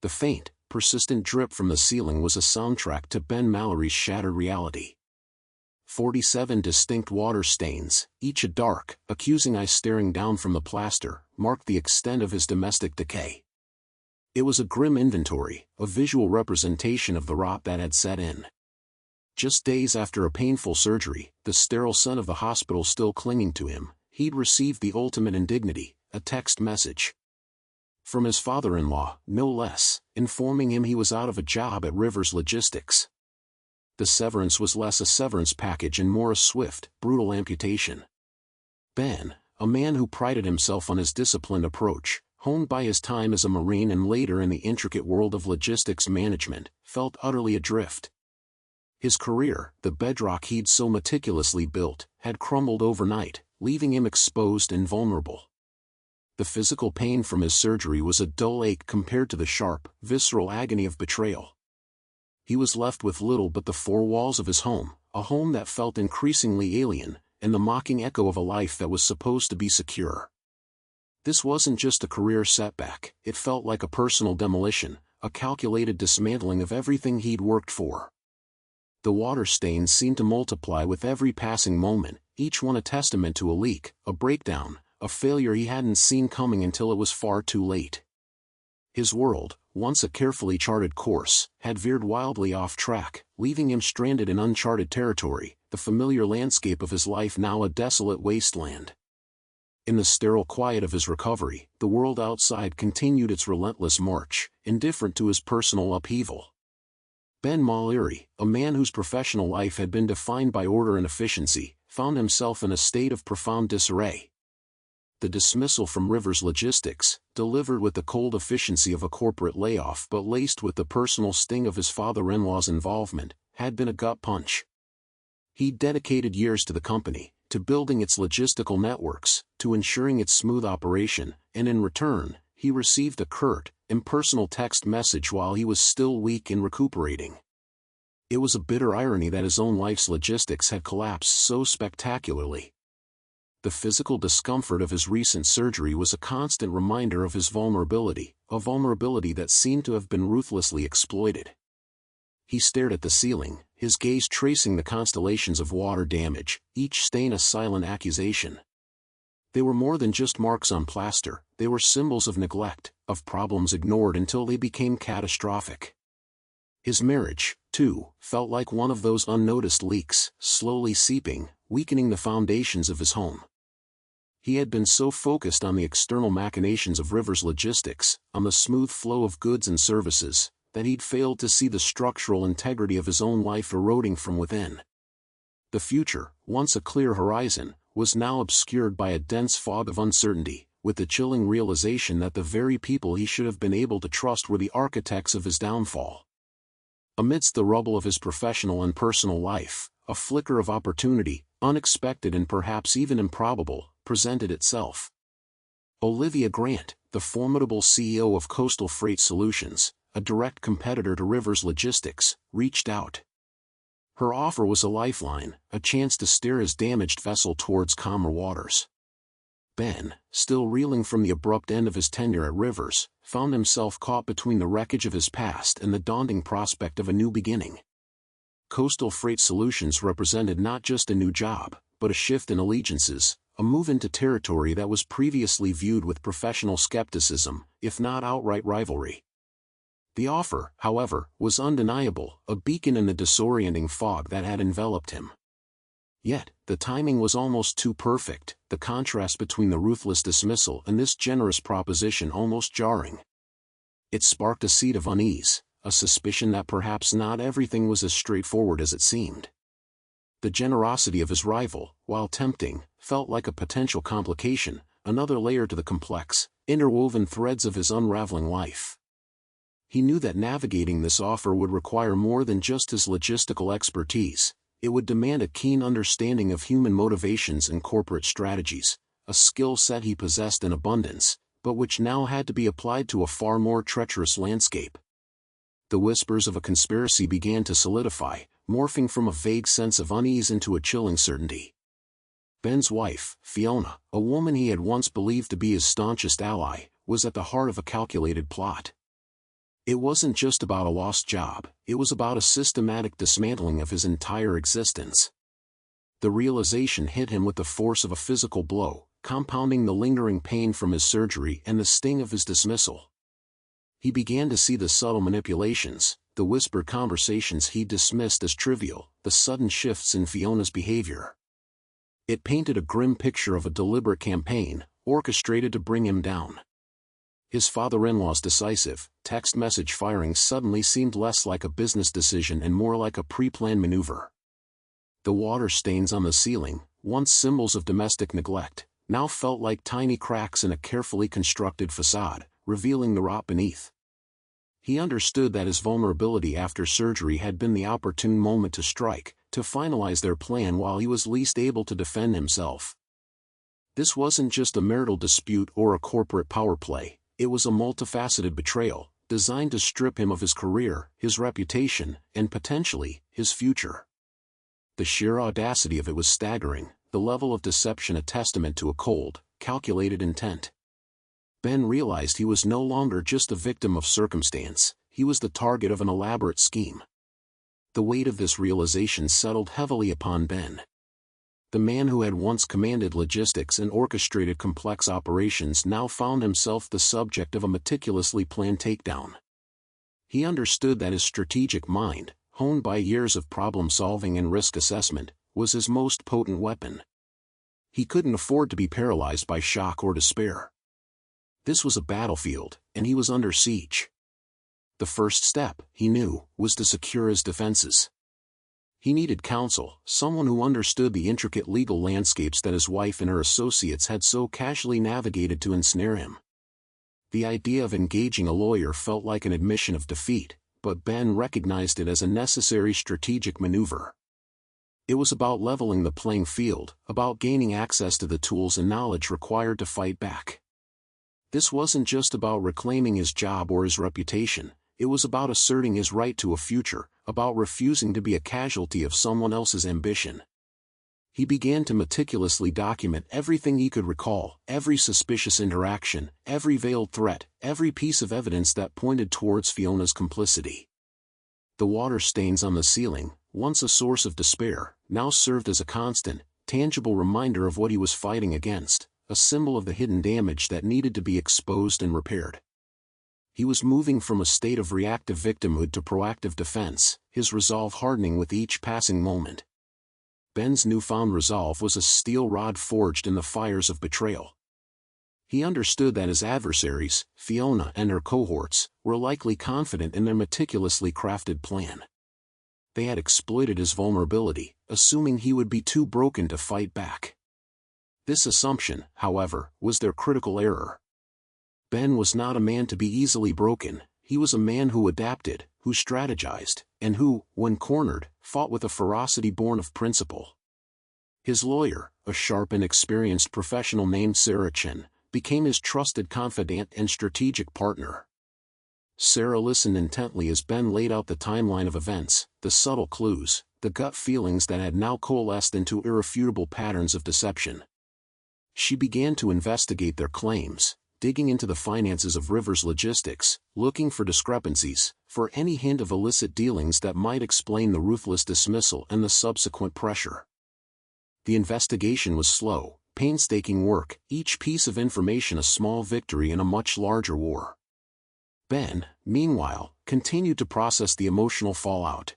The faint, persistent drip from the ceiling was a soundtrack to Ben Mallory's shattered reality. 47 distinct water stains, each a dark, accusing eye staring down from the plaster, marked the extent of his domestic decay. It was a grim inventory, a visual representation of the rot that had set in. Just days after a painful surgery, the sterile son of the hospital still clinging to him, he'd received the ultimate indignity, a text message. From his father-in-law, no less, informing him he was out of a job at Rivers Logistics. The severance was less a severance package and more a swift, brutal amputation. Ben, a man who prided himself on his disciplined approach, honed by his time as a Marine and later in the intricate world of logistics management, felt utterly adrift. His career, the bedrock he'd so meticulously built, had crumbled overnight, leaving him exposed and vulnerable. The physical pain from his surgery was a dull ache compared to the sharp, visceral agony of betrayal. He was left with little but the four walls of his home, a home that felt increasingly alien, and the mocking echo of a life that was supposed to be secure. This wasn't just a career setback, it felt like a personal demolition, a calculated dismantling of everything he'd worked for. The water stains seemed to multiply with every passing moment, each one a testament to a leak, a breakdown, a failure he hadn't seen coming until it was far too late. His world, once a carefully charted course, had veered wildly off track, leaving him stranded in uncharted territory, the familiar landscape of his life now a desolate wasteland. In the sterile quiet of his recovery, the world outside continued its relentless march, indifferent to his personal upheaval. Ben Mallory, a man whose professional life had been defined by order and efficiency, found himself in a state of profound disarray. The dismissal from Rivers Logistics, delivered with the cold efficiency of a corporate layoff but laced with the personal sting of his father-in-law's involvement, had been a gut punch. He'd dedicated years to the company, to building its logistical networks, to ensuring its smooth operation, and in return, he received a curt, impersonal text message while he was still weak and recuperating. It was a bitter irony that his own life's logistics had collapsed so spectacularly. The physical discomfort of his recent surgery was a constant reminder of his vulnerability, a vulnerability that seemed to have been ruthlessly exploited. He stared at the ceiling, his gaze tracing the constellations of water damage, each stain a silent accusation. They were more than just marks on plaster, they were symbols of neglect, of problems ignored until they became catastrophic. His marriage, too, felt like one of those unnoticed leaks, slowly seeping, weakening the foundations of his home. He had been so focused on the external machinations of Rivers Logistics, on the smooth flow of goods and services, that he'd failed to see the structural integrity of his own life eroding from within. The future, once a clear horizon, was now obscured by a dense fog of uncertainty, with the chilling realization that the very people he should have been able to trust were the architects of his downfall. Amidst the rubble of his professional and personal life, a flicker of opportunity, unexpected and perhaps even improbable, presented itself. Olivia Grant, the formidable CEO of Coastal Freight Solutions, a direct competitor to Rivers Logistics, reached out. Her offer was a lifeline, a chance to steer his damaged vessel towards calmer waters. Ben, still reeling from the abrupt end of his tenure at Rivers, found himself caught between the wreckage of his past and the daunting prospect of a new beginning. Coastal Freight Solutions represented not just a new job, but a shift in allegiances, a move into territory that was previously viewed with professional skepticism, if not outright rivalry. The offer, however, was undeniable, a beacon in the disorienting fog that had enveloped him. Yet, the timing was almost too perfect, the contrast between the ruthless dismissal and this generous proposition almost jarring. It sparked a seed of unease, a suspicion that perhaps not everything was as straightforward as it seemed. The generosity of his rival, while tempting, felt like a potential complication, another layer to the complex, interwoven threads of his unraveling life. He knew that navigating this offer would require more than just his logistical expertise. It would demand a keen understanding of human motivations and corporate strategies, a skill set he possessed in abundance, but which now had to be applied to a far more treacherous landscape. The whispers of a conspiracy began to solidify, morphing from a vague sense of unease into a chilling certainty. Ben's wife, Fiona, a woman he had once believed to be his staunchest ally, was at the heart of a calculated plot. It wasn't just about a lost job, it was about a systematic dismantling of his entire existence. The realization hit him with the force of a physical blow, compounding the lingering pain from his surgery and the sting of his dismissal. He began to see the subtle manipulations, the whispered conversations he dismissed as trivial, the sudden shifts in Fiona's behavior. It painted a grim picture of a deliberate campaign, orchestrated to bring him down. His father-in-law's decisive, text message firing suddenly seemed less like a business decision and more like a pre-planned maneuver. The water stains on the ceiling, once symbols of domestic neglect, now felt like tiny cracks in a carefully constructed facade, revealing the rot beneath. He understood that his vulnerability after surgery had been the opportune moment to strike, to finalize their plan while he was least able to defend himself. This wasn't just a marital dispute or a corporate power play, it was a multifaceted betrayal, designed to strip him of his career, his reputation, and potentially, his future. The sheer audacity of it was staggering, the level of deception a testament to a cold, calculated intent. Ben realized he was no longer just a victim of circumstance, he was the target of an elaborate scheme. The weight of this realization settled heavily upon Ben. The man who had once commanded logistics and orchestrated complex operations now found himself the subject of a meticulously planned takedown. He understood that his strategic mind, honed by years of problem-solving and risk assessment, was his most potent weapon. He couldn't afford to be paralyzed by shock or despair. This was a battlefield, and he was under siege. The first step, he knew, was to secure his defenses. He needed counsel, someone who understood the intricate legal landscapes that his wife and her associates had so casually navigated to ensnare him. The idea of engaging a lawyer felt like an admission of defeat, but Ben recognized it as a necessary strategic maneuver. It was about leveling the playing field, about gaining access to the tools and knowledge required to fight back. This wasn't just about reclaiming his job or his reputation, it was about asserting his right to a future, about refusing to be a casualty of someone else's ambition. He began to meticulously document everything he could recall, every suspicious interaction, every veiled threat, every piece of evidence that pointed towards Fiona's complicity. The water stains on the ceiling, once a source of despair, now served as a constant, tangible reminder of what he was fighting against, a symbol of the hidden damage that needed to be exposed and repaired. He was moving from a state of reactive victimhood to proactive defense, his resolve hardening with each passing moment. Ben's newfound resolve was a steel rod forged in the fires of betrayal. He understood that his adversaries, Fiona and her cohorts, were likely confident in their meticulously crafted plan. They had exploited his vulnerability, assuming he would be too broken to fight back. This assumption, however, was their critical error. Ben was not a man to be easily broken, he was a man who adapted, who strategized, and who, when cornered, fought with a ferocity born of principle. His lawyer, a sharp and experienced professional named Sarah Chen, became his trusted confidant and strategic partner. Sarah listened intently as Ben laid out the timeline of events, the subtle clues, the gut feelings that had now coalesced into irrefutable patterns of deception. She began to investigate their claims, digging into the finances of Rivers Logistics, looking for discrepancies, for any hint of illicit dealings that might explain the ruthless dismissal and the subsequent pressure. The investigation was slow, painstaking work, each piece of information a small victory in a much larger war. Ben, meanwhile, continued to process the emotional fallout.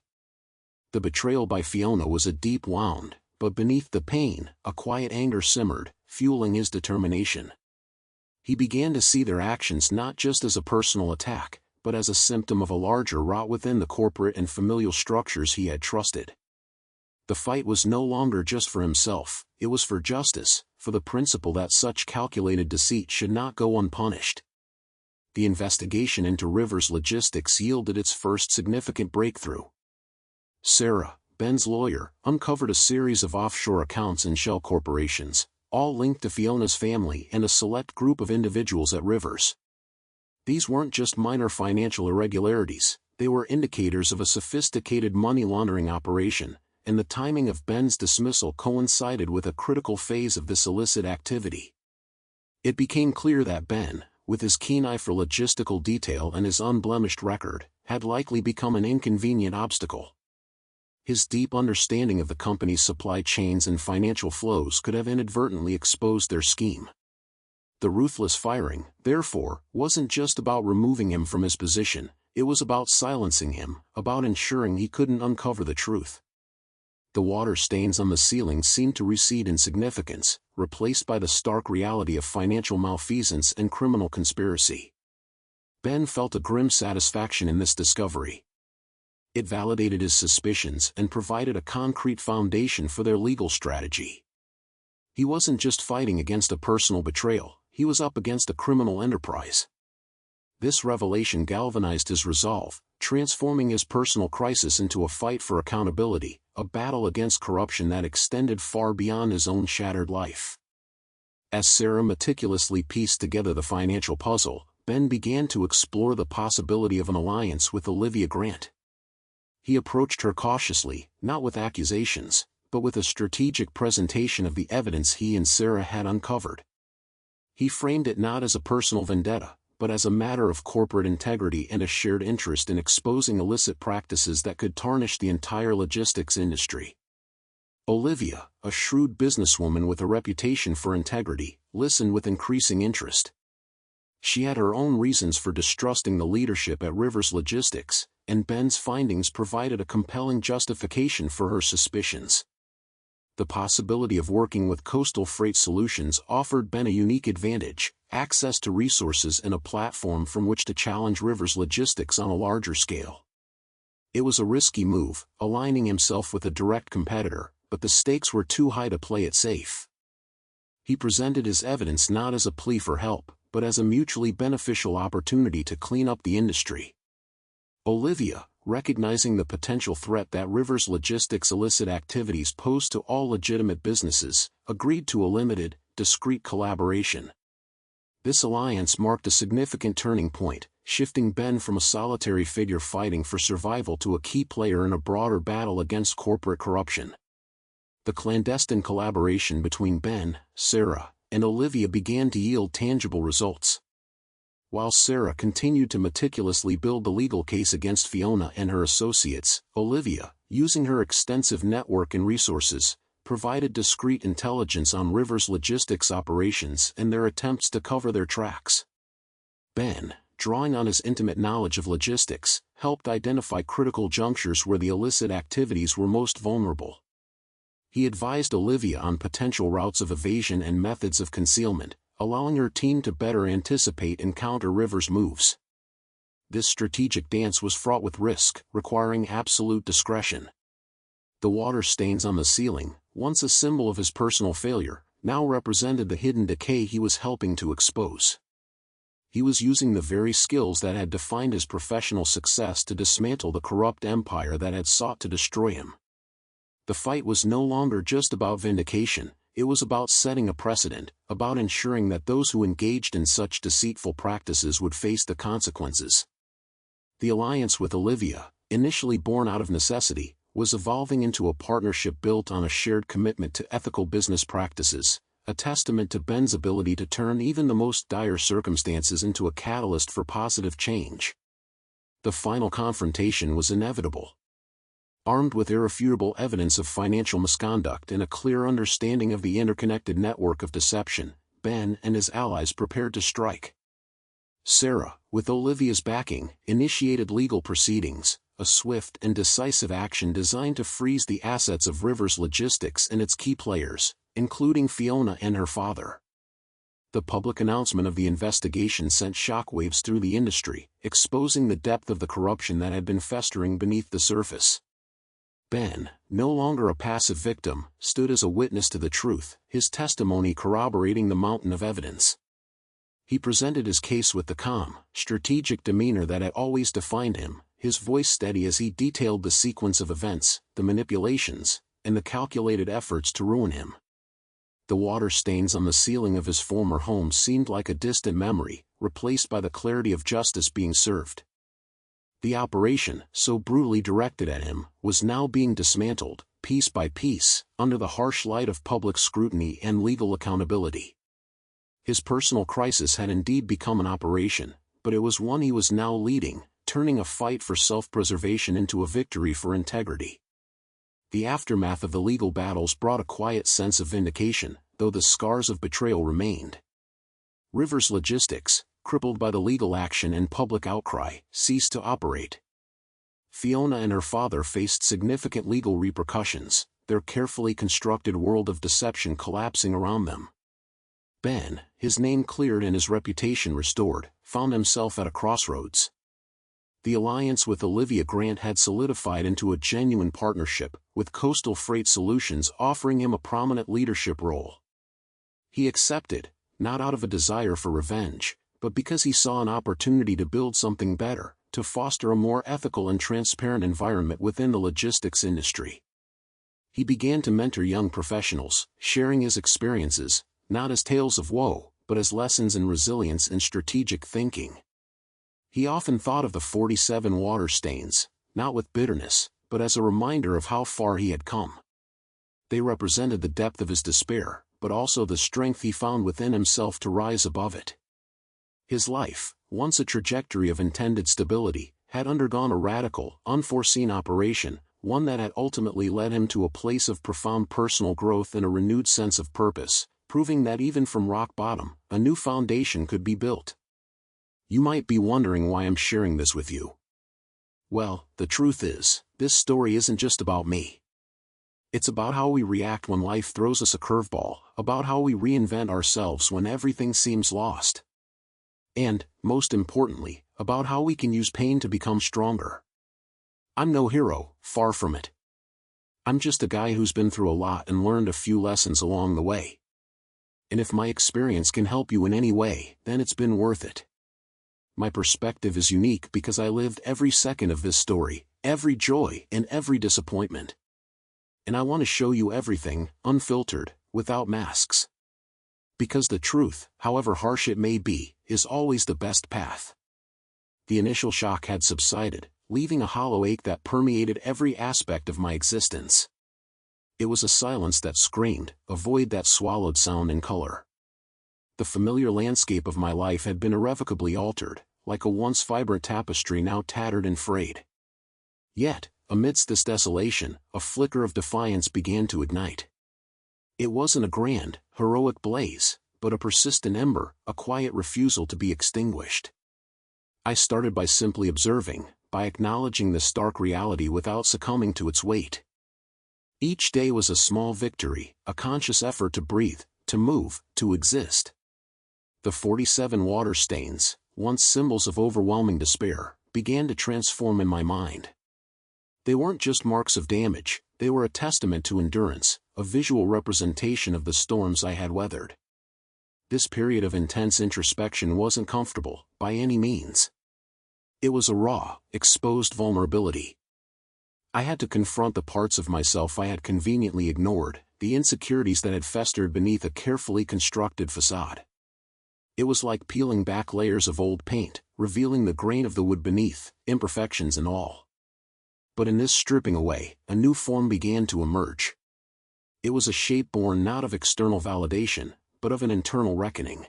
The betrayal by Fiona was a deep wound, but beneath the pain, a quiet anger simmered, fueling his determination. He began to see their actions not just as a personal attack, but as a symptom of a larger rot within the corporate and familial structures he had trusted. The fight was no longer just for himself, it was for justice, for the principle that such calculated deceit should not go unpunished. The investigation into Rivers Logistics yielded its first significant breakthrough. Sarah, Ben's lawyer, uncovered a series of offshore accounts and shell corporations, all linked to Fiona's family and a select group of individuals at Rivers. These weren't just minor financial irregularities, they were indicators of a sophisticated money laundering operation, and the timing of Ben's dismissal coincided with a critical phase of this illicit activity. It became clear that Ben, with his keen eye for logistical detail and his unblemished record, had likely become an inconvenient obstacle. His deep understanding of the company's supply chains and financial flows could have inadvertently exposed their scheme. The ruthless firing, therefore, wasn't just about removing him from his position, it was about silencing him, about ensuring he couldn't uncover the truth. The water stains on the ceiling seemed to recede in significance, replaced by the stark reality of financial malfeasance and criminal conspiracy. Ben felt a grim satisfaction in this discovery. It validated his suspicions and provided a concrete foundation for their legal strategy. He wasn't just fighting against a personal betrayal, he was up against a criminal enterprise. This revelation galvanized his resolve, transforming his personal crisis into a fight for accountability, a battle against corruption that extended far beyond his own shattered life. As Sarah meticulously pieced together the financial puzzle, Ben began to explore the possibility of an alliance with Olivia Grant. He approached her cautiously, not with accusations, but with a strategic presentation of the evidence he and Sarah had uncovered. He framed it not as a personal vendetta, but as a matter of corporate integrity and a shared interest in exposing illicit practices that could tarnish the entire logistics industry. Olivia, a shrewd businesswoman with a reputation for integrity, listened with increasing interest. She had her own reasons for distrusting the leadership at Rivers Logistics, and Ben's findings provided a compelling justification for her suspicions. The possibility of working with Coastal Freight Solutions offered Ben a unique advantage, access to resources and a platform from which to challenge Rivers Logistics on a larger scale. It was a risky move, aligning himself with a direct competitor, but the stakes were too high to play it safe. He presented his evidence not as a plea for help, but as a mutually beneficial opportunity to clean up the industry. Olivia, recognizing the potential threat that Rivers Logistics' illicit activities posed to all legitimate businesses, agreed to a limited, discreet collaboration. This alliance marked a significant turning point, shifting Ben from a solitary figure fighting for survival to a key player in a broader battle against corporate corruption. The clandestine collaboration between Ben, Sarah, and Olivia began to yield tangible results. While Sarah continued to meticulously build the legal case against Fiona and her associates, Olivia, using her extensive network and resources, provided discreet intelligence on Rivers Logistics operations and their attempts to cover their tracks. Ben, drawing on his intimate knowledge of logistics, helped identify critical junctures where the illicit activities were most vulnerable. He advised Olivia on potential routes of evasion and methods of concealment, allowing her team to better anticipate and counter Rivers' moves. This strategic dance was fraught with risk, requiring absolute discretion. The water stains on the ceiling, once a symbol of his personal failure, now represented the hidden decay he was helping to expose. He was using the very skills that had defined his professional success to dismantle the corrupt empire that had sought to destroy him. The fight was no longer just about vindication. It was about setting a precedent, about ensuring that those who engaged in such deceitful practices would face the consequences. The alliance with Olivia, initially born out of necessity, was evolving into a partnership built on a shared commitment to ethical business practices, a testament to Ben's ability to turn even the most dire circumstances into a catalyst for positive change. The final confrontation was inevitable. Armed with irrefutable evidence of financial misconduct and a clear understanding of the interconnected network of deception, Ben and his allies prepared to strike. Sarah, with Olivia's backing, initiated legal proceedings, a swift and decisive action designed to freeze the assets of Rivers Logistics and its key players, including Fiona and her father. The public announcement of the investigation sent shockwaves through the industry, exposing the depth of the corruption that had been festering beneath the surface. Ben, no longer a passive victim, stood as a witness to the truth, his testimony corroborating the mountain of evidence. He presented his case with the calm, strategic demeanor that had always defined him, his voice steady as he detailed the sequence of events, the manipulations, and the calculated efforts to ruin him. The water stains on the ceiling of his former home seemed like a distant memory, replaced by the clarity of justice being served. The operation, so brutally directed at him, was now being dismantled, piece by piece, under the harsh light of public scrutiny and legal accountability. His personal crisis had indeed become an operation, but it was one he was now leading, turning a fight for self-preservation into a victory for integrity. The aftermath of the legal battles brought a quiet sense of vindication, though the scars of betrayal remained. Rivers Logistics, crippled by the legal action and public outcry, ceased to operate. Fiona and her father faced significant legal repercussions, their carefully constructed world of deception collapsing around them. Ben, his name cleared and his reputation restored, found himself at a crossroads. The alliance with Olivia Grant had solidified into a genuine partnership, with Coastal Freight Solutions offering him a prominent leadership role. He accepted, not out of a desire for revenge, but because he saw an opportunity to build something better, to foster a more ethical and transparent environment within the logistics industry. He began to mentor young professionals, sharing his experiences, not as tales of woe, but as lessons in resilience and strategic thinking. He often thought of the 47 water stains, not with bitterness, but as a reminder of how far he had come. They represented the depth of his despair, but also the strength he found within himself to rise above it. His life, once a trajectory of intended stability, had undergone a radical, unforeseen operation, one that had ultimately led him to a place of profound personal growth and a renewed sense of purpose, proving that even from rock bottom, a new foundation could be built. You might be wondering why I'm sharing this with you. Well, the truth is, this story isn't just about me. It's about how we react when life throws us a curveball, about how we reinvent ourselves when everything seems lost. And, most importantly, about how we can use pain to become stronger. I'm no hero, far from it. I'm just a guy who's been through a lot and learned a few lessons along the way. And if my experience can help you in any way, then it's been worth it. My perspective is unique because I lived every second of this story, every joy and every disappointment. And I want to show you everything, unfiltered, without masks. Because the truth, however harsh it may be, is always the best path. The initial shock had subsided, leaving a hollow ache that permeated every aspect of my existence. It was a silence that screamed, a void that swallowed sound and color. The familiar landscape of my life had been irrevocably altered, like a once vibrant tapestry now tattered and frayed. Yet, amidst this desolation, a flicker of defiance began to ignite. It wasn't a grand, heroic blaze, but a persistent ember, a quiet refusal to be extinguished. I started by simply observing, by acknowledging the stark reality without succumbing to its weight. Each day was a small victory, a conscious effort to breathe, to move, to exist. The 47 water stains, once symbols of overwhelming despair, began to transform in my mind. They weren't just marks of damage, they were a testament to endurance, a visual representation of the storms I had weathered. This period of intense introspection wasn't comfortable, by any means. It was a raw, exposed vulnerability. I had to confront the parts of myself I had conveniently ignored, the insecurities that had festered beneath a carefully constructed facade. It was like peeling back layers of old paint, revealing the grain of the wood beneath, imperfections and all. But in this stripping away, a new form began to emerge. It was a shape born not of external validation, but of an internal reckoning.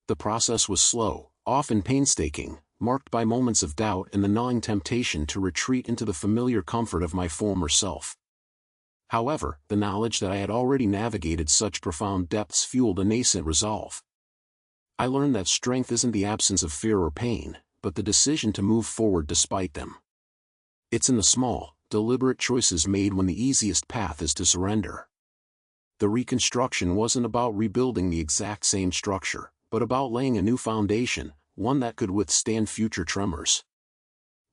The process was slow, often painstaking, marked by moments of doubt and the gnawing temptation to retreat into the familiar comfort of my former self. However, the knowledge that I had already navigated such profound depths fueled a nascent resolve. I learned that strength isn't the absence of fear or pain, but the decision to move forward despite them. It's in the small, deliberate choices made when the easiest path is to surrender. The reconstruction wasn't about rebuilding the exact same structure, but about laying a new foundation, one that could withstand future tremors.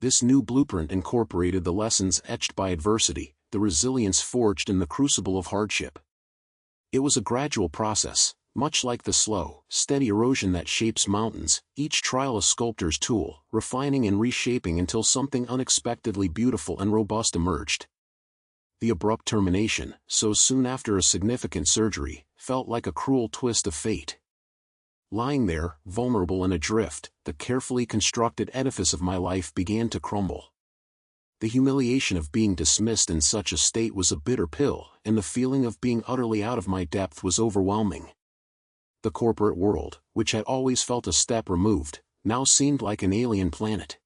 This new blueprint incorporated the lessons etched by adversity, the resilience forged in the crucible of hardship. It was a gradual process, much like the slow, steady erosion that shapes mountains, each trial a sculptor's tool, refining and reshaping until something unexpectedly beautiful and robust emerged. The abrupt termination, so soon after a significant surgery, felt like a cruel twist of fate. Lying there, vulnerable and adrift, the carefully constructed edifice of my life began to crumble. The humiliation of being dismissed in such a state was a bitter pill, and the feeling of being utterly out of my depth was overwhelming. The corporate world, which had always felt a step removed, now seemed like an alien planet.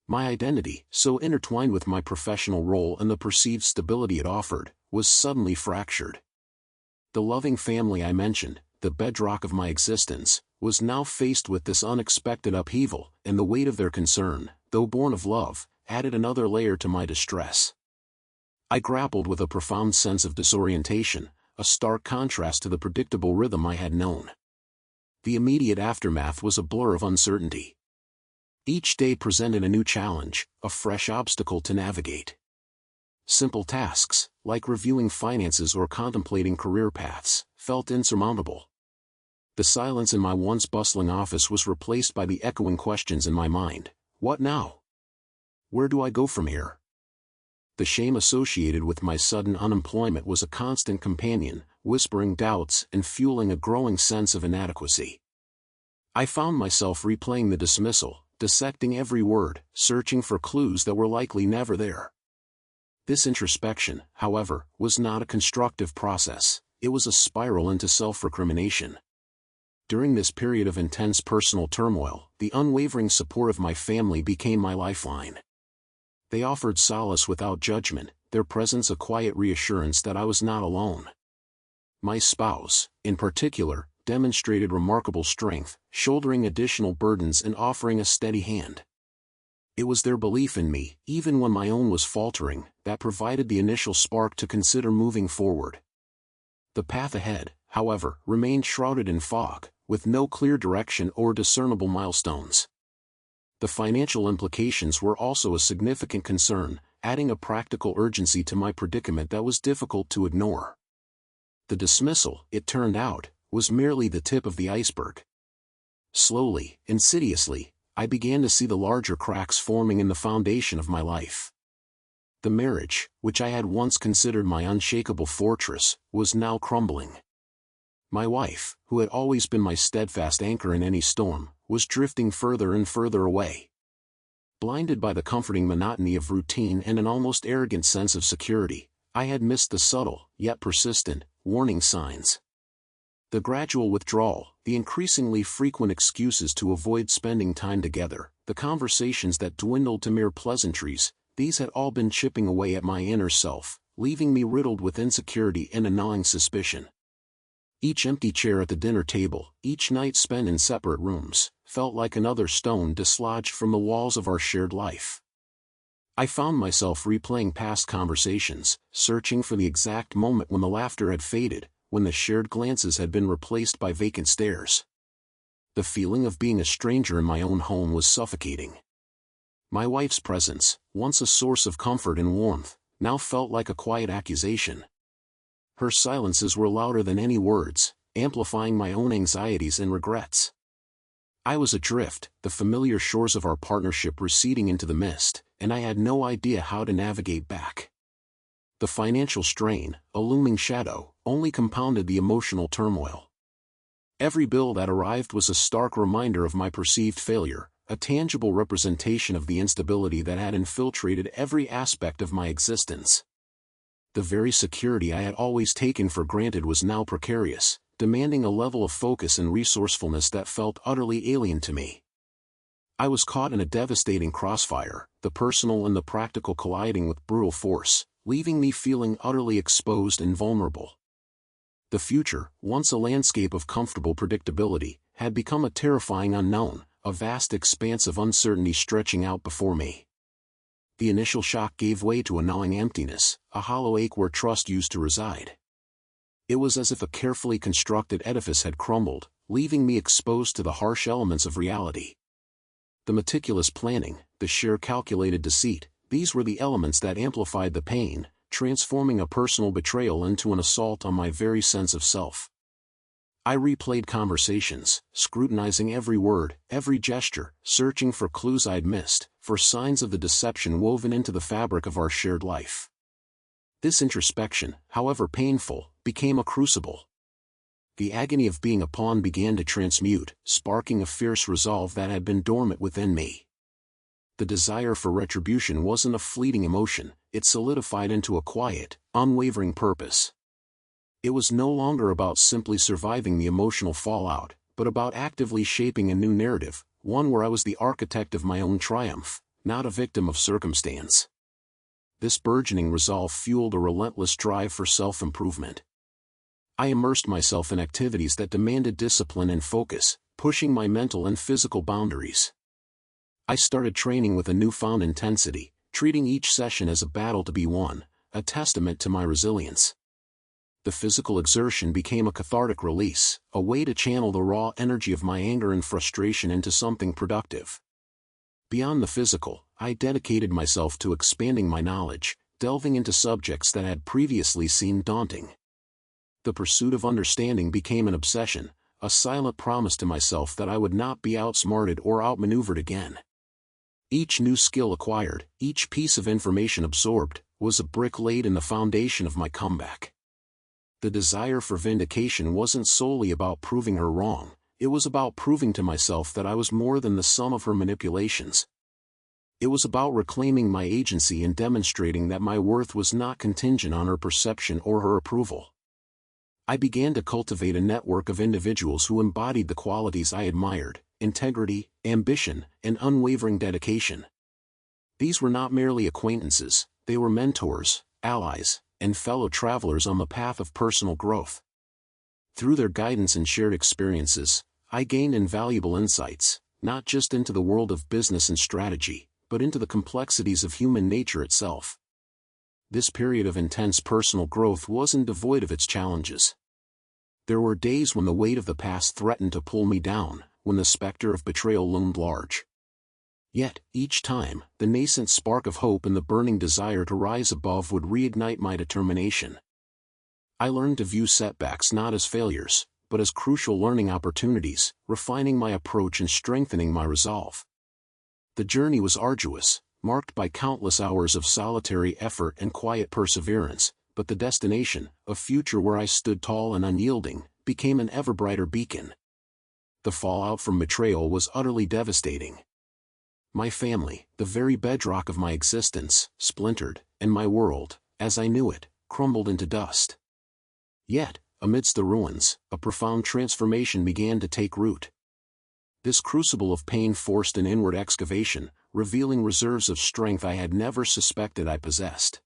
My identity, so intertwined with my professional role and the perceived stability it offered, was suddenly fractured. The loving family I mentioned, the bedrock of my existence, was now faced with this unexpected upheaval, and the weight of their concern, though born of love, added another layer to my distress. I grappled with a profound sense of disorientation, a stark contrast to the predictable rhythm I had known. The immediate aftermath was a blur of uncertainty. Each day presented a new challenge, a fresh obstacle to navigate. Simple tasks, like reviewing finances or contemplating career paths, felt insurmountable. The silence in my once bustling office was replaced by the echoing questions in my mind. What now? Where do I go from here? The shame associated with my sudden unemployment was a constant companion, whispering doubts and fueling a growing sense of inadequacy. I found myself replaying the dismissal, dissecting every word, searching for clues that were likely never there. This introspection, however, was not a constructive process. It was a spiral into self-recrimination. During this period of intense personal turmoil, the unwavering support of my family became my lifeline. They offered solace without judgment, their presence a quiet reassurance that I was not alone. My spouse, in particular, demonstrated remarkable strength, shouldering additional burdens and offering a steady hand. It was their belief in me, even when my own was faltering, that provided the initial spark to consider moving forward. The path ahead, however, remained shrouded in fog, with no clear direction or discernible milestones. The financial implications were also a significant concern, adding a practical urgency to my predicament that was difficult to ignore. The dismissal, it turned out, was merely the tip of the iceberg. Slowly, insidiously, I began to see the larger cracks forming in the foundation of my life. The marriage, which I had once considered my unshakable fortress, was now crumbling. My wife, who had always been my steadfast anchor in any storm, was drifting further and further away. Blinded by the comforting monotony of routine and an almost arrogant sense of security, I had missed the subtle, yet persistent, warning signs. The gradual withdrawal, the increasingly frequent excuses to avoid spending time together, the conversations that dwindled to mere pleasantries, these had all been chipping away at my inner self, leaving me riddled with insecurity and a gnawing suspicion. Each empty chair at the dinner table, each night spent in separate rooms, felt like another stone dislodged from the walls of our shared life. I found myself replaying past conversations, searching for the exact moment when the laughter had faded, when the shared glances had been replaced by vacant stares. The feeling of being a stranger in my own home was suffocating. My wife's presence, once a source of comfort and warmth, now felt like a quiet accusation. Her silences were louder than any words, amplifying my own anxieties and regrets. I was adrift, the familiar shores of our partnership receding into the mist, and I had no idea how to navigate back. The financial strain, a looming shadow, only compounded the emotional turmoil. Every bill that arrived was a stark reminder of my perceived failure, a tangible representation of the instability that had infiltrated every aspect of my existence. The very security I had always taken for granted was now precarious, demanding a level of focus and resourcefulness that felt utterly alien to me. I was caught in a devastating crossfire, the personal and the practical colliding with brutal force, leaving me feeling utterly exposed and vulnerable. The future, once a landscape of comfortable predictability, had become a terrifying unknown, a vast expanse of uncertainty stretching out before me. The initial shock gave way to a gnawing emptiness, a hollow ache where trust used to reside. It was as if a carefully constructed edifice had crumbled, leaving me exposed to the harsh elements of reality. The meticulous planning, the sheer calculated deceit, these were the elements that amplified the pain, transforming a personal betrayal into an assault on my very sense of self. I replayed conversations, scrutinizing every word, every gesture, searching for clues I'd missed, for signs of the deception woven into the fabric of our shared life. This introspection, however painful, became a crucible. The agony of being a pawn began to transmute, sparking a fierce resolve that had been dormant within me. The desire for retribution wasn't a fleeting emotion, it solidified into a quiet, unwavering purpose. It was no longer about simply surviving the emotional fallout, but about actively shaping a new narrative, one where I was the architect of my own triumph, not a victim of circumstance. This burgeoning resolve fueled a relentless drive for self-improvement. I immersed myself in activities that demanded discipline and focus, pushing my mental and physical boundaries. I started training with a newfound intensity, treating each session as a battle to be won, a testament to my resilience. The physical exertion became a cathartic release, a way to channel the raw energy of my anger and frustration into something productive. Beyond the physical, I dedicated myself to expanding my knowledge, delving into subjects that had previously seemed daunting. The pursuit of understanding became an obsession, a silent promise to myself that I would not be outsmarted or outmaneuvered again. Each new skill acquired, each piece of information absorbed, was a brick laid in the foundation of my comeback. The desire for vindication wasn't solely about proving her wrong, it was about proving to myself that I was more than the sum of her manipulations. It was about reclaiming my agency and demonstrating that my worth was not contingent on her perception or her approval. I began to cultivate a network of individuals who embodied the qualities I admired: integrity, ambition, and unwavering dedication. These were not merely acquaintances, they were mentors, allies, and fellow travelers on the path of personal growth. Through their guidance and shared experiences, I gained invaluable insights, not just into the world of business and strategy, but into the complexities of human nature itself. This period of intense personal growth wasn't devoid of its challenges. There were days when the weight of the past threatened to pull me down, when the specter of betrayal loomed large. Yet, each time, the nascent spark of hope and the burning desire to rise above would reignite my determination. I learned to view setbacks not as failures, but as crucial learning opportunities, refining my approach and strengthening my resolve. The journey was arduous, marked by countless hours of solitary effort and quiet perseverance, but the destination, a future where I stood tall and unyielding, became an ever brighter beacon. The fallout from betrayal was utterly devastating. My family, the very bedrock of my existence, splintered, and my world, as I knew it, crumbled into dust. Yet, amidst the ruins, a profound transformation began to take root. This crucible of pain forced an inward excavation, revealing reserves of strength I had never suspected I possessed.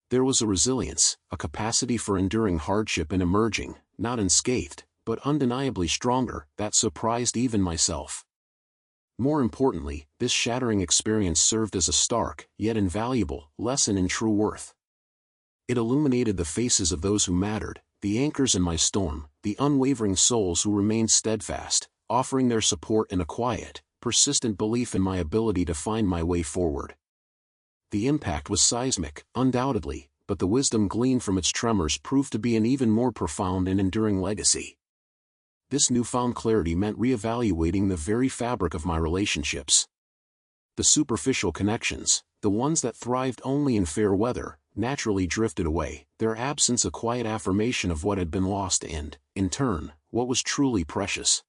There was a resilience, a capacity for enduring hardship and emerging, not unscathed, but undeniably stronger, that surprised even myself. More importantly, this shattering experience served as a stark, yet invaluable, lesson in true worth. It illuminated the faces of those who mattered, the anchors in my storm, the unwavering souls who remained steadfast, offering their support and a quiet, persistent belief in my ability to find my way forward. The impact was seismic, undoubtedly, but the wisdom gleaned from its tremors proved to be an even more profound and enduring legacy. This newfound clarity meant reevaluating the very fabric of my relationships. The superficial connections, the ones that thrived only in fair weather, naturally drifted away, their absence a quiet affirmation of what had been lost and, in turn, what was truly precious.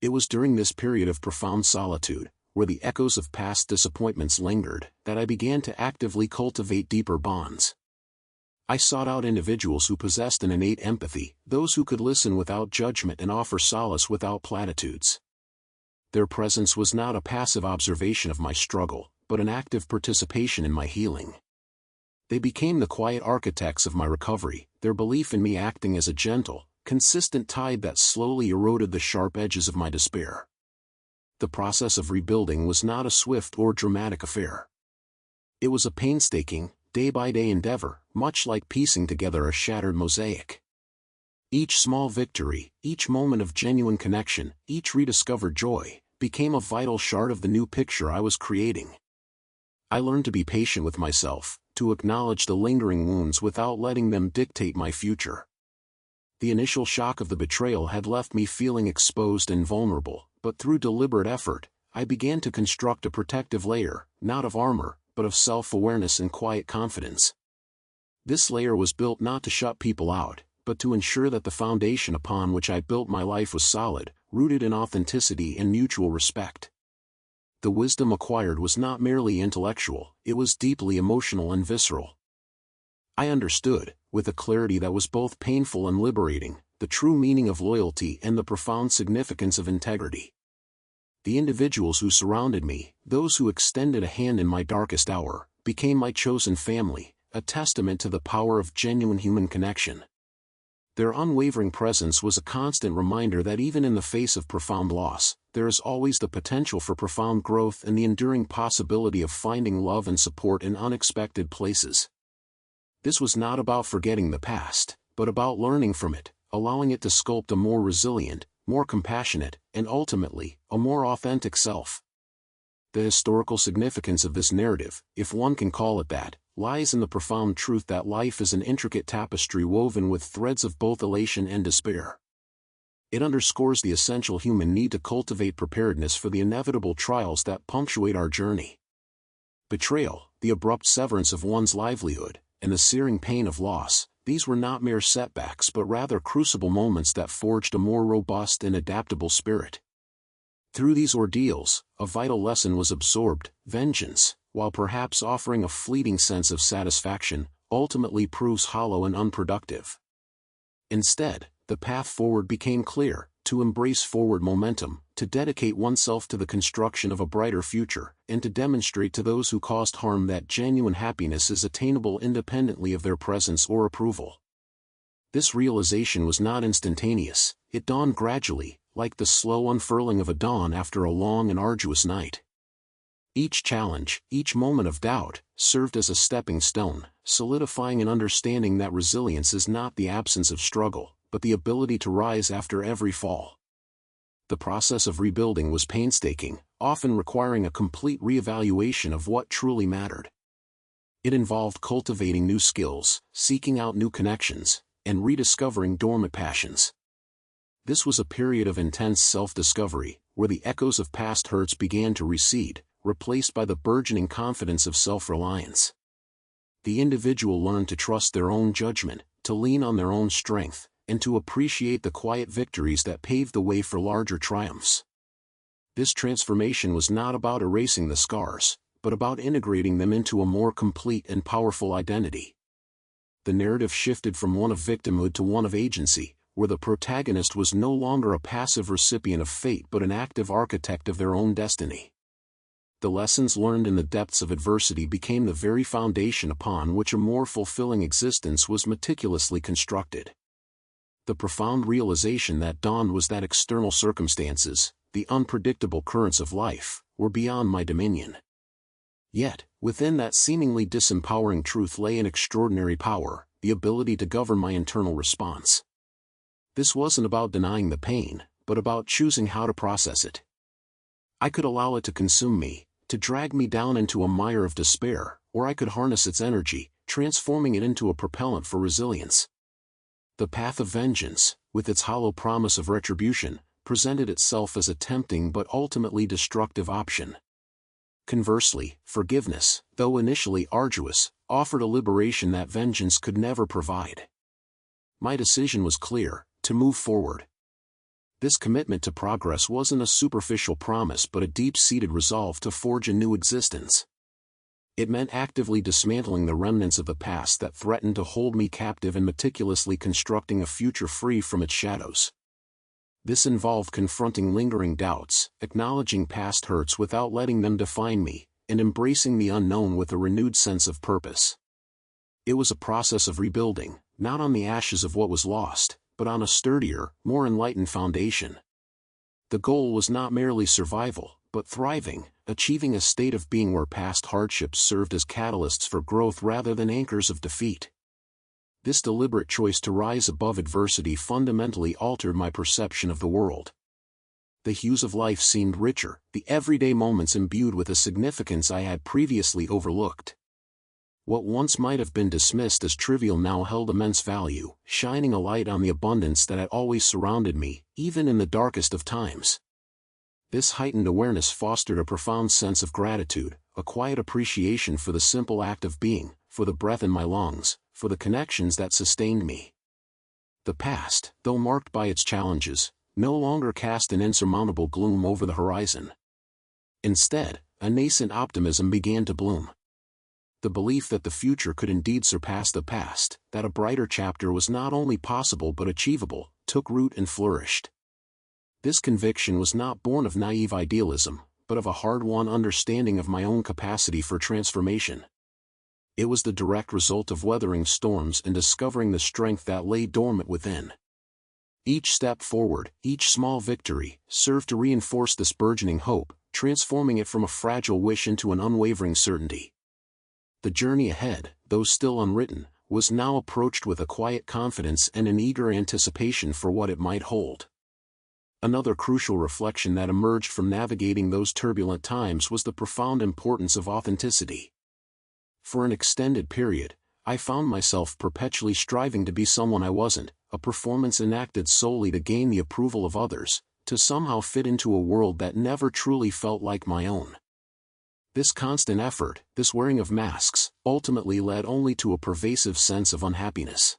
It was during this period of profound solitude, where the echoes of past disappointments lingered, that I began to actively cultivate deeper bonds. I sought out individuals who possessed an innate empathy, those who could listen without judgment and offer solace without platitudes. Their presence was not a passive observation of my struggle, but an active participation in my healing. They became the quiet architects of my recovery, their belief in me acting as a gentle, consistent tide that slowly eroded the sharp edges of my despair. The process of rebuilding was not a swift or dramatic affair. It was a painstaking, day-by-day endeavor, much like piecing together a shattered mosaic. Each small victory, each moment of genuine connection, each rediscovered joy, became a vital shard of the new picture I was creating. I learned to be patient with myself, to acknowledge the lingering wounds without letting them dictate my future. The initial shock of the betrayal had left me feeling exposed and vulnerable, but through deliberate effort, I began to construct a protective layer, not of armor, but of self-awareness and quiet confidence. This layer was built not to shut people out, but to ensure that the foundation upon which I built my life was solid, rooted in authenticity and mutual respect. The wisdom acquired was not merely intellectual, it was deeply emotional and visceral. I understood, with a clarity that was both painful and liberating, the true meaning of loyalty and the profound significance of integrity. The individuals who surrounded me, those who extended a hand in my darkest hour, became my chosen family, a testament to the power of genuine human connection. Their unwavering presence was a constant reminder that even in the face of profound loss, there is always the potential for profound growth and the enduring possibility of finding love and support in unexpected places. This was not about forgetting the past, but about learning from it, allowing it to sculpt a more resilient, more compassionate, and ultimately, a more authentic self. The historical significance of this narrative, if one can call it that, lies in the profound truth that life is an intricate tapestry woven with threads of both elation and despair. It underscores the essential human need to cultivate preparedness for the inevitable trials that punctuate our journey. Betrayal, the abrupt severance of one's livelihood, and the searing pain of loss, these were not mere setbacks but rather crucible moments that forged a more robust and adaptable spirit. Through these ordeals, a vital lesson was absorbed: vengeance, while perhaps offering a fleeting sense of satisfaction, ultimately proves hollow and unproductive. Instead, the path forward became clear: to embrace forward momentum, to dedicate oneself to the construction of a brighter future, and to demonstrate to those who caused harm that genuine happiness is attainable independently of their presence or approval. This realization was not instantaneous, it dawned gradually, like the slow unfurling of a dawn after a long and arduous night. Each challenge, each moment of doubt, served as a stepping stone, solidifying an understanding that resilience is not the absence of struggle, but the ability to rise after every fall. The process of rebuilding was painstaking, often requiring a complete reevaluation of what truly mattered. It involved cultivating new skills, seeking out new connections, and rediscovering dormant passions. This was a period of intense self-discovery, where the echoes of past hurts began to recede, replaced by the burgeoning confidence of self-reliance. The individual learned to trust their own judgment, to lean on their own strength, and to appreciate the quiet victories that paved the way for larger triumphs. This transformation was not about erasing the scars, but about integrating them into a more complete and powerful identity. The narrative shifted from one of victimhood to one of agency, where the protagonist was no longer a passive recipient of fate but an active architect of their own destiny. The lessons learned in the depths of adversity became the very foundation upon which a more fulfilling existence was meticulously constructed. The profound realization that dawned was that external circumstances, the unpredictable currents of life, were beyond my dominion. Yet, within that seemingly disempowering truth lay an extraordinary power, the ability to govern my internal response. This wasn't about denying the pain, but about choosing how to process it. I could allow it to consume me, to drag me down into a mire of despair, or I could harness its energy, transforming it into a propellant for resilience. The path of vengeance, with its hollow promise of retribution, presented itself as a tempting but ultimately destructive option. Conversely, forgiveness, though initially arduous, offered a liberation that vengeance could never provide. My decision was clear: to move forward. This commitment to progress wasn't a superficial promise but a deep-seated resolve to forge a new existence. It meant actively dismantling the remnants of the past that threatened to hold me captive and meticulously constructing a future free from its shadows. This involved confronting lingering doubts, acknowledging past hurts without letting them define me, and embracing the unknown with a renewed sense of purpose. It was a process of rebuilding, not on the ashes of what was lost, but on a sturdier, more enlightened foundation. The goal was not merely survival, but thriving, achieving a state of being where past hardships served as catalysts for growth rather than anchors of defeat. This deliberate choice to rise above adversity fundamentally altered my perception of the world. The hues of life seemed richer, the everyday moments imbued with a significance I had previously overlooked. What once might have been dismissed as trivial now held immense value, shining a light on the abundance that had always surrounded me, even in the darkest of times. This heightened awareness fostered a profound sense of gratitude, a quiet appreciation for the simple act of being, for the breath in my lungs, for the connections that sustained me. The past, though marked by its challenges, no longer cast an insurmountable gloom over the horizon. Instead, a nascent optimism began to bloom. The belief that the future could indeed surpass the past, that a brighter chapter was not only possible but achievable, took root and flourished. This conviction was not born of naive idealism, but of a hard-won understanding of my own capacity for transformation. It was the direct result of weathering storms and discovering the strength that lay dormant within. Each step forward, each small victory, served to reinforce this burgeoning hope, transforming it from a fragile wish into an unwavering certainty. The journey ahead, though still unwritten, was now approached with a quiet confidence and an eager anticipation for what it might hold. Another crucial reflection that emerged from navigating those turbulent times was the profound importance of authenticity. For an extended period, I found myself perpetually striving to be someone I wasn't, a performance enacted solely to gain the approval of others, to somehow fit into a world that never truly felt like my own. This constant effort, this wearing of masks, ultimately led only to a pervasive sense of unhappiness.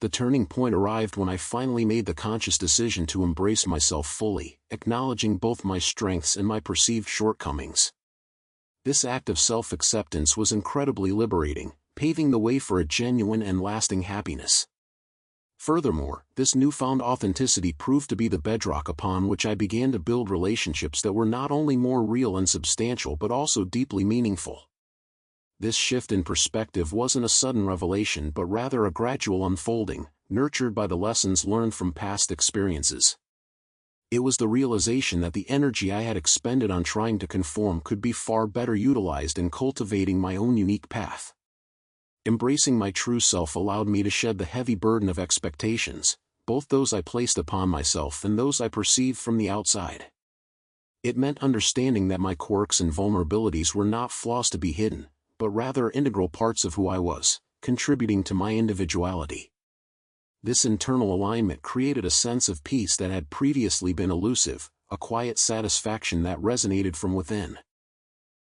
The turning point arrived when I finally made the conscious decision to embrace myself fully, acknowledging both my strengths and my perceived shortcomings. This act of self-acceptance was incredibly liberating, paving the way for a genuine and lasting happiness. Furthermore, this newfound authenticity proved to be the bedrock upon which I began to build relationships that were not only more real and substantial but also deeply meaningful. This shift in perspective wasn't a sudden revelation but rather a gradual unfolding, nurtured by the lessons learned from past experiences. It was the realization that the energy I had expended on trying to conform could be far better utilized in cultivating my own unique path. Embracing my true self allowed me to shed the heavy burden of expectations, both those I placed upon myself and those I perceived from the outside. It meant understanding that my quirks and vulnerabilities were not flaws to be hidden, but rather integral parts of who I was, contributing to my individuality. This internal alignment created a sense of peace that had previously been elusive, a quiet satisfaction that resonated from within.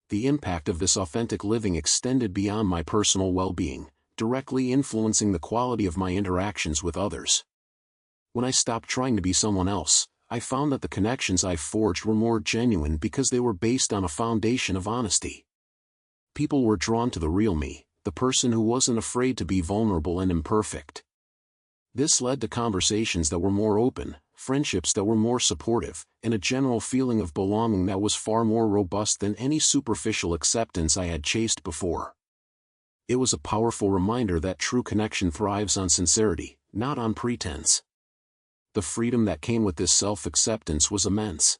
The impact of this authentic living extended beyond my personal well-being, directly influencing the quality of my interactions with others. When I stopped trying to be someone else, I found that the connections I forged were more genuine because they were based on a foundation of honesty. People were drawn to the real me, the person who wasn't afraid to be vulnerable and imperfect. This led to conversations that were more open, friendships that were more supportive, and a general feeling of belonging that was far more robust than any superficial acceptance I had chased before. It was a powerful reminder that true connection thrives on sincerity, not on pretense. The freedom that came with this self-acceptance was immense.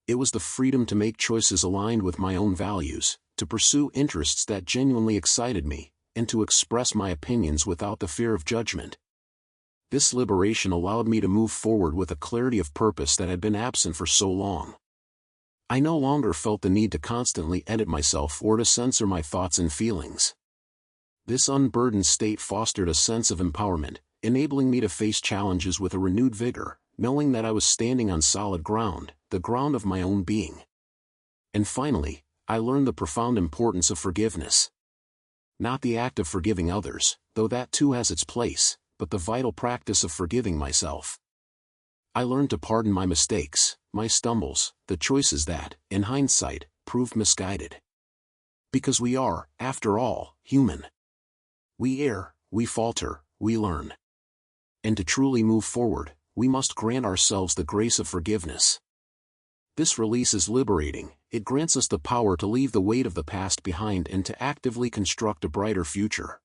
It was the freedom to make choices aligned with my own values, to pursue interests that genuinely excited me, and to express my opinions without the fear of judgment. This liberation allowed me to move forward with a clarity of purpose that had been absent for so long. I no longer felt the need to constantly edit myself or to censor my thoughts and feelings. This unburdened state fostered a sense of empowerment, enabling me to face challenges with a renewed vigor, knowing that I was standing on solid ground, the ground of my own being. And finally, I learned the profound importance of forgiveness. Not the act of forgiving others, though that too has its place, but the vital practice of forgiving myself. I learned to pardon my mistakes, my stumbles, the choices that, in hindsight, proved misguided. Because we are, after all, human. We err, we falter, we learn. And to truly move forward, we must grant ourselves the grace of forgiveness. This release is liberating. It grants us the power to leave the weight of the past behind and to actively construct a brighter future.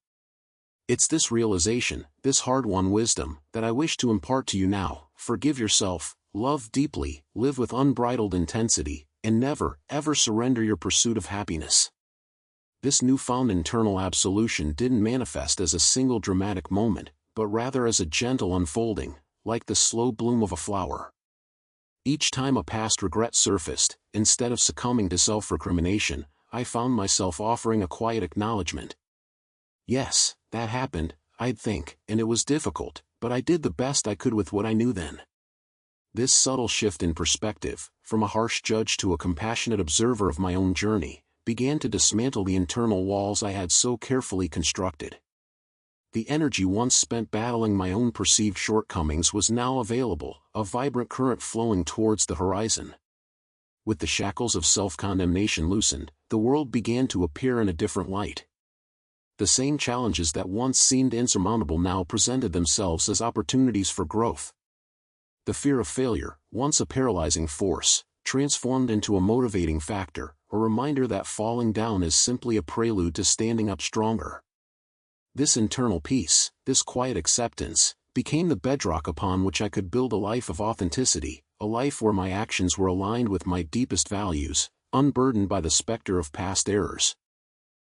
It's this realization, this hard-won wisdom, that I wish to impart to you now. Forgive yourself, love deeply, live with unbridled intensity, and never, ever surrender your pursuit of happiness. This newfound internal absolution didn't manifest as a single dramatic moment, but rather as a gentle unfolding, like the slow bloom of a flower. Each time a past regret surfaced, instead of succumbing to self-recrimination, I found myself offering a quiet acknowledgement. Yes, that happened, I'd think, and it was difficult, but I did the best I could with what I knew then. This subtle shift in perspective, from a harsh judge to a compassionate observer of my own journey, began to dismantle the internal walls I had so carefully constructed. The energy once spent battling my own perceived shortcomings was now available, a vibrant current flowing towards the horizon. With the shackles of self-condemnation loosened, the world began to appear in a different light. The same challenges that once seemed insurmountable now presented themselves as opportunities for growth. The fear of failure, once a paralyzing force, transformed into a motivating factor, a reminder that falling down is simply a prelude to standing up stronger. This internal peace, this quiet acceptance, became the bedrock upon which I could build a life of authenticity, a life where my actions were aligned with my deepest values, unburdened by the specter of past errors.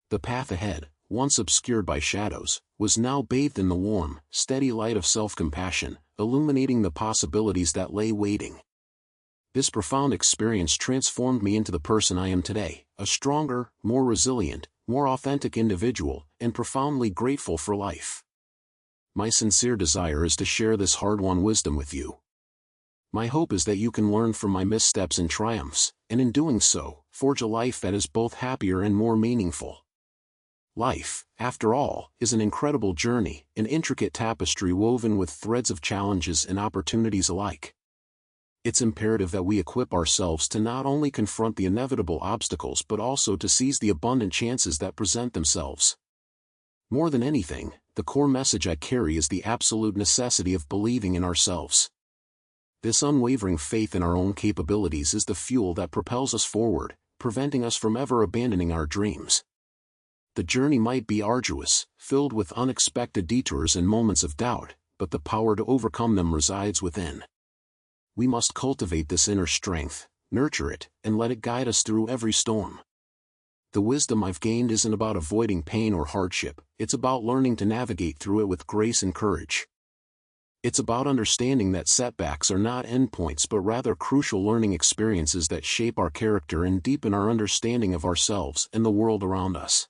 The path ahead, once obscured by shadows, was now bathed in the warm, steady light of self-compassion, illuminating the possibilities that lay waiting. This profound experience transformed me into the person I am today, a stronger, more resilient, more authentic individual, and profoundly grateful for life. My sincere desire is to share this hard-won wisdom with you. My hope is that you can learn from my missteps and triumphs, and in doing so, forge a life that is both happier and more meaningful. Life, after all, is an incredible journey, an intricate tapestry woven with threads of challenges and opportunities alike. It's imperative that we equip ourselves to not only confront the inevitable obstacles but also to seize the abundant chances that present themselves. More than anything, the core message I carry is the absolute necessity of believing in ourselves. This unwavering faith in our own capabilities is the fuel that propels us forward, preventing us from ever abandoning our dreams. The journey might be arduous, filled with unexpected detours and moments of doubt, but the power to overcome them resides within. We must cultivate this inner strength, nurture it, and let it guide us through every storm. The wisdom I've gained isn't about avoiding pain or hardship, it's about learning to navigate through it with grace and courage. It's about understanding that setbacks are not endpoints but rather crucial learning experiences that shape our character and deepen our understanding of ourselves and the world around us.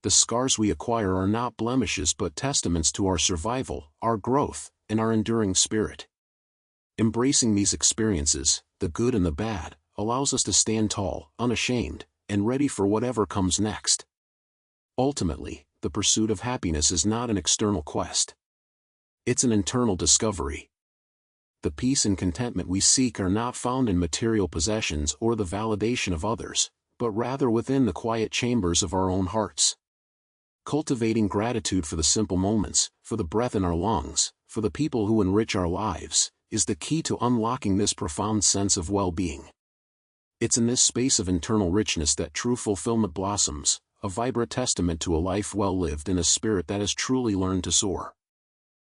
The scars we acquire are not blemishes but testaments to our survival, our growth, and our enduring spirit. Embracing these experiences, the good and the bad, allows us to stand tall, unashamed, and ready for whatever comes next. Ultimately, the pursuit of happiness is not an external quest. It's an internal discovery. The peace and contentment we seek are not found in material possessions or the validation of others, but rather within the quiet chambers of our own hearts. Cultivating gratitude for the simple moments, for the breath in our lungs, for the people who enrich our lives, is the key to unlocking this profound sense of well-being. It's in this space of internal richness that true fulfillment blossoms, a vibrant testament to a life well lived and a spirit that has truly learned to soar.